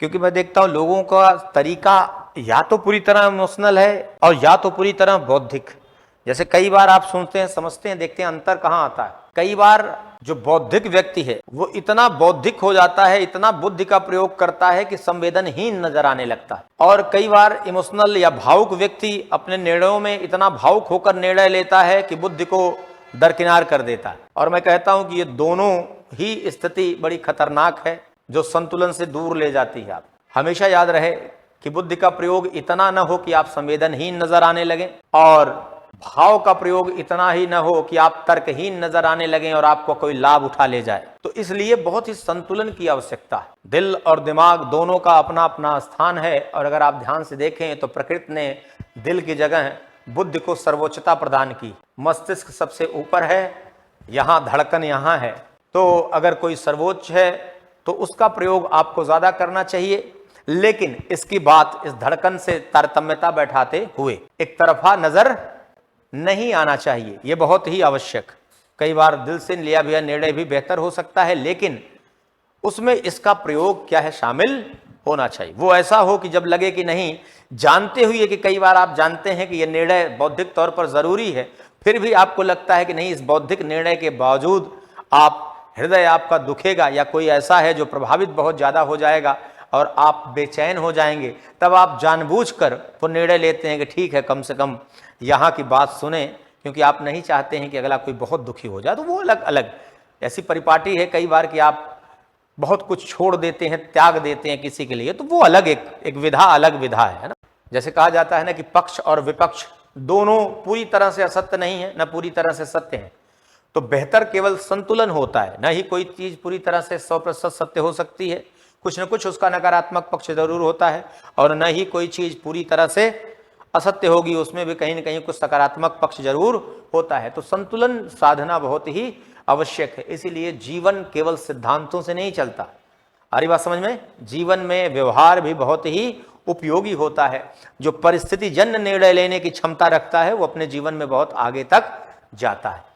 क्योंकि मैं देखता हूं लोगों का तरीका या तो पूरी तरह इमोशनल है और या तो पूरी तरह बौद्धिक। जैसे कई बार आप सुनते हैं, समझते हैं, देखते हैं अंतर कहां आता है। कई बार जो बौद्धिक व्यक्ति है वो इतना बौद्धिक हो जाता है, इतना बुद्धि का प्रयोग करता है कि संवेदनहीन नजर आने लगता है। और कई बार इमोशनल या भावुक व्यक्ति अपने निर्णयों में इतना भावुक होकर निर्णय लेता है कि बुद्धि को दरकिनार कर देता है। और मैं कहता हूं कि ये दोनों ही स्थिति बड़ी खतरनाक है जो संतुलन से दूर ले जाती है। आप हमेशा याद रहे कि बुद्धि का प्रयोग इतना न हो कि आप संवेदनहीन नजर आने लगें और भाव का प्रयोग इतना ही न हो कि आप तर्कहीन नजर आने लगें और आपको कोई लाभ उठा ले जाए। तो इसलिए बहुत ही संतुलन की आवश्यकता है। दिल और दिमाग दोनों का अपना अपना स्थान है। और अगर आप ध्यान से देखें तो प्रकृति ने दिल की जगह बुद्धि को सर्वोच्चता प्रदान की। मस्तिष्क सबसे ऊपर है, यहां धड़कन यहां है। तो अगर कोई सर्वोच्च है तो उसका प्रयोग आपको ज्यादा करना चाहिए, लेकिन इसकी बात इस धड़कन से तारतम्यता बैठाते हुए एक तरफा नजर नहीं आना चाहिए। यह बहुत ही आवश्यक। कई बार दिल से लिया हुआ निर्णय भी बेहतर हो सकता है, लेकिन उसमें इसका प्रयोग क्या है शामिल होना चाहिए। वो ऐसा हो कि जब लगे कि नहीं, जानते हुए कि कई बार आप जानते हैं कि यह निर्णय बौद्धिक तौर पर जरूरी है, फिर भी आपको लगता है कि नहीं, इस बौद्धिक निर्णय के बावजूद आप हृदय आपका दुखेगा या कोई ऐसा है जो प्रभावित बहुत ज्यादा हो जाएगा और आप बेचैन हो जाएंगे, तब आप जानबूझकर वो निर्णय लेते हैं कि ठीक है, कम से कम यहाँ की बात सुने, क्योंकि आप नहीं चाहते हैं कि अगला कोई बहुत दुखी हो जाए। तो वो अलग अलग ऐसी परिपाटी है कई बार कि आप बहुत कुछ छोड़ देते हैं, त्याग देते हैं किसी के लिए, तो वो अलग एक विधा, अलग विधा है ना। जैसे कहा जाता है ना कि पक्ष और विपक्ष दोनों पूरी तरह से असत्य नहीं है, न पूरी तरह से सत्य है। तो बेहतर केवल संतुलन होता है। न ही कोई चीज पूरी तरह से 100% सत्य हो सकती है, कुछ न कुछ उसका नकारात्मक पक्ष जरूर होता है, और न ही कोई चीज पूरी तरह से असत्य होगी, उसमें भी कहीं न कहीं कुछ सकारात्मक पक्ष जरूर होता है। तो संतुलन साधना बहुत ही आवश्यक है। इसीलिए जीवन केवल सिद्धांतों से नहीं चलता। आ रही बात समझ में? जीवन में व्यवहार भी बहुत ही उपयोगी होता है। जो परिस्थिति जन्य निर्णय लेने की क्षमता रखता है वो अपने जीवन में बहुत आगे तक जाता है।